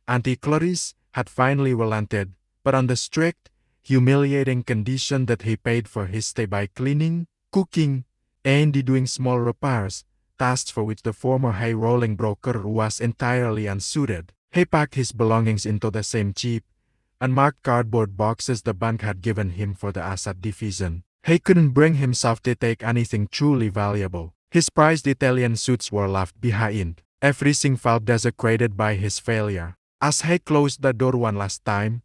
Auntie Clarice, had finally relented, but on the strict, humiliating condition that he paid for his stay by cleaning, cooking, and doing small repairs, tasks for which the former hay-rolling broker was entirely unsuited. He packed his belongings into the same cheap, unmarked cardboard boxes the bank had given him for the asset division. He couldn't bring himself to take anything truly valuable. His prized Italian suits were left behind. Everything felt desecrated by his failure. As he closed the door one last time,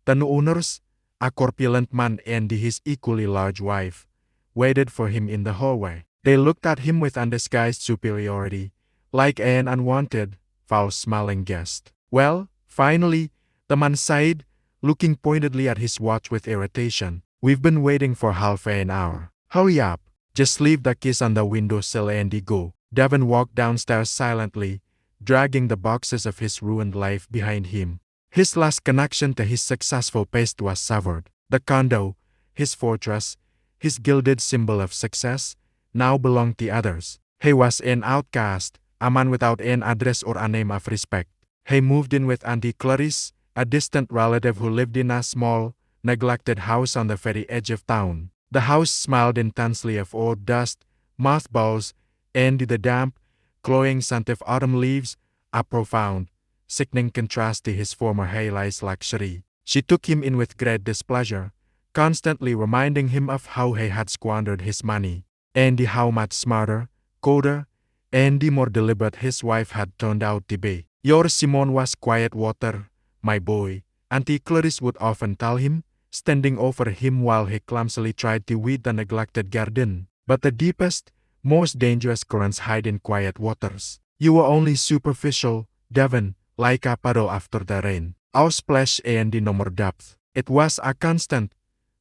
the new owners, a corpulent man and his equally large wife, waited for him in the hallway. They looked at him with undisguised superiority, like an unwanted, foul-smelling guest. "Well, finally," the man sighed, looking pointedly at his watch with irritation. "We've been waiting for half an hour. Hurry up. Just leave the keys on the windowsill and go." Devon walked downstairs silently, dragging the boxes of his ruined life behind him. His last connection to his successful past was severed. The condo, his fortress, his gilded symbol of success, now belonged to others. He was an outcast, a man without an address or a name of respect. He moved in with Auntie Clarice, a distant relative who lived in a small, neglected house on the very edge of town. The house smelled intensely of old dust, mothballs, and the damp, cloying scent of autumn leaves, a profound, sickening contrast to his former hay-lace luxury. She took him in with great displeasure, constantly reminding him of how he had squandered his money, and how much smarter, colder, and more deliberate his wife had turned out to be. "Your Simone was quiet water, my boy," Auntie Clarice would often tell him, standing over him while he clumsily tried to weed the neglected garden. "But the deepest, most dangerous currents hide in quiet waters. You were only superficial, Devon, like a puddle after the rain. Our splash and no more depth." It was a constant,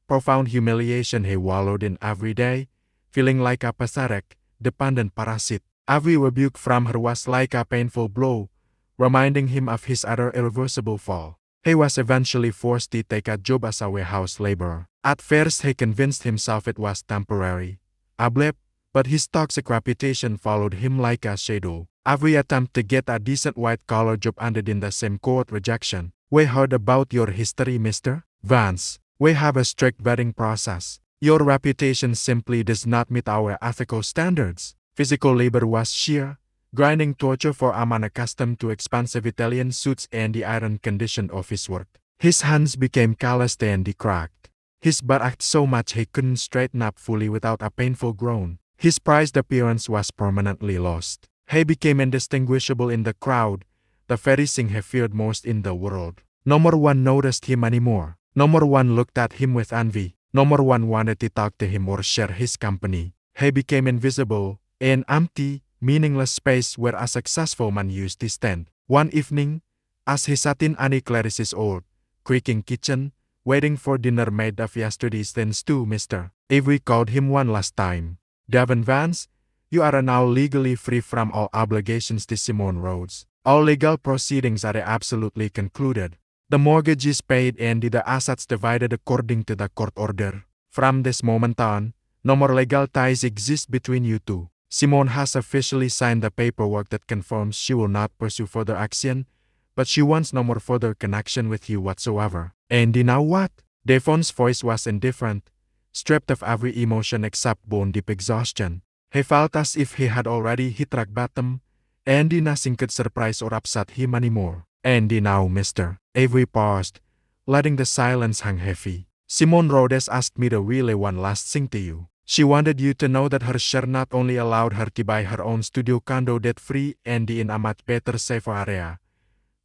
profound humiliation he wallowed in every day, feeling like a pathetic, dependent parasite. Every rebuke from her was like a painful blow, reminding him of his utter irreversible fall. He was eventually forced to take a job as a warehouse laborer. At first he convinced himself it was temporary, a blip, but his toxic reputation followed him like a shadow. Every attempt to get a decent white-collar job ended in the same cold rejection. "We heard about your history, Mr. Vance. We have a strict vetting process. Your reputation simply does not meet our ethical standards." Physical labor was sheer, grinding torture for a man accustomed to expensive Italian suits and the iron condition of his work. His hands became calloused and cracked. His butt ached so much he couldn't straighten up fully without a painful groan. His prized appearance was permanently lost. He became indistinguishable in the crowd, the very thing he feared most in the world. No more one noticed him anymore. No more one looked at him with envy. No more one wanted to talk to him or share his company. He became invisible, an empty, meaningless space where a successful man used to stand. One evening, as he sat in Annie Clarice's old, creaking kitchen, waiting for dinner made of yesterday's thin stew, Mr. Avery called him one last time. "Devon Vance, you are now legally free from all obligations to Simone Rhodes. All legal proceedings are absolutely concluded. The mortgage is paid and the assets divided according to the court order. From this moment on, no more legal ties exist between you two. Simone has officially signed the paperwork that confirms she will not pursue further action, but she wants no more further connection with you whatsoever." "And now what?" Devon's voice was indifferent, stripped of every emotion except bone-deep exhaustion. He felt as if he had already hit rock bottom, and nothing could surprise or upset him anymore. "And now, Mr. Avery paused, letting the silence hang heavy. "Simone Rhodes asked me to relay one last thing to you. She wanted you to know that her share not only allowed her to buy her own studio condo debt-free and in a much better, safer area,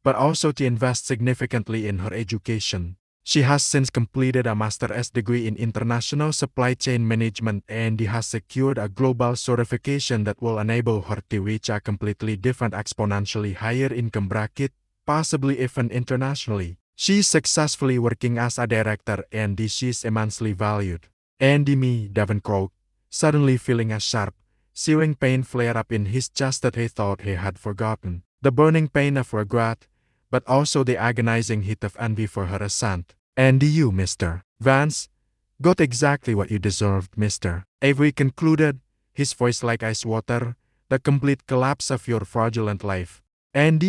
but also to invest significantly in her education. She has since completed a master's degree in international supply chain management and has secured a global certification that will enable her to reach a completely different, exponentially higher income bracket, possibly even internationally. She is successfully working as a director and she is immensely valued." "And me," Devon croaked, suddenly feeling a sharp, searing pain flare up in his chest that he thought he had forgotten. The burning pain of regret, but also the agonizing heat of envy for her assent. "And you, Mr. Vance, got exactly what you deserved, Mr. Avery concluded, his voice like ice water, the complete collapse of your fraudulent life. And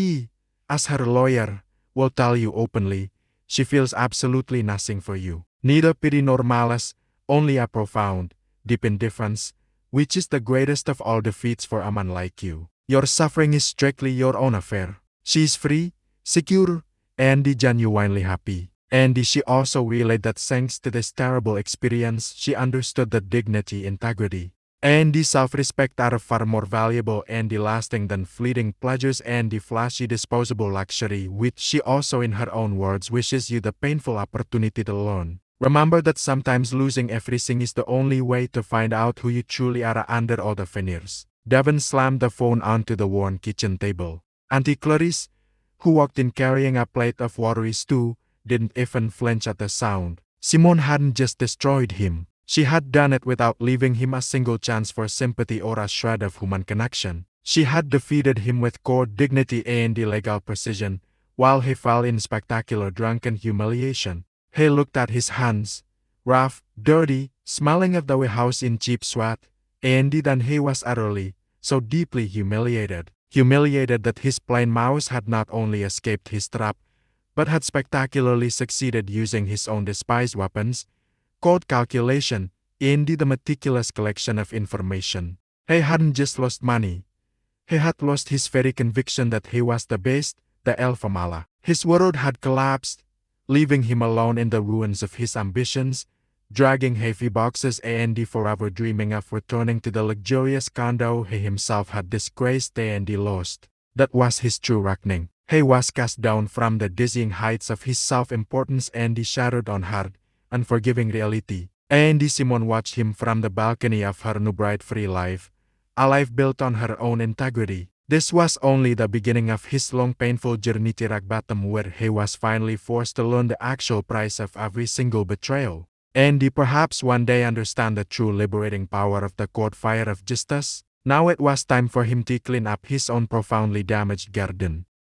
as her lawyer, will tell you openly, she feels absolutely nothing for you. Neither pity nor malice, only a profound, deep indifference, which is the greatest of all defeats for a man like you. Your suffering is strictly your own affair. She is free, secure, and genuinely happy. And she also realized that thanks to this terrible experience, she understood that dignity, integrity, and self-respect are far more valuable and lasting than fleeting pleasures and flashy disposable luxury, which she also in her own words wishes you the painful opportunity to learn. Remember that sometimes losing everything is the only way to find out who you truly are under all the veneers. Devon slammed the phone onto the worn kitchen table. Auntie Clarice, who walked in carrying a plate of watery stew, didn't even flinch at the sound. Simone hadn't just destroyed him. She had done it without leaving him a single chance for sympathy or a shred of human connection. She had defeated him with cold dignity and legal precision, while he fell in spectacular drunken humiliation. He looked at his hands, rough, dirty, smelling of the warehouse in cheap sweat, and then he was utterly, so deeply humiliated. Humiliated that his plain mouse had not only escaped his trap, but had spectacularly succeeded using his own despised weapons, cold calculation, and the meticulous collection of information. He hadn't just lost money. He had lost his very conviction that he was the best, the alpha male. His world had collapsed, leaving him alone in the ruins of his ambitions, dragging heavy boxes and forever dreaming of returning to the luxurious condo he himself had disgraced and lost. That was his true reckoning. He was cast down from the dizzying heights of his self-importance and shattered on hard, unforgiving reality. And Simone watched him from the balcony of her new bright-free life, a life built on her own integrity. This was only the beginning of his long painful journey to rock bottom, where he was finally forced to learn the actual price of every single betrayal. And perhaps one day understand the true liberating power of the cold fire of justice. Now it was time for him to clean up his own profoundly damaged garden.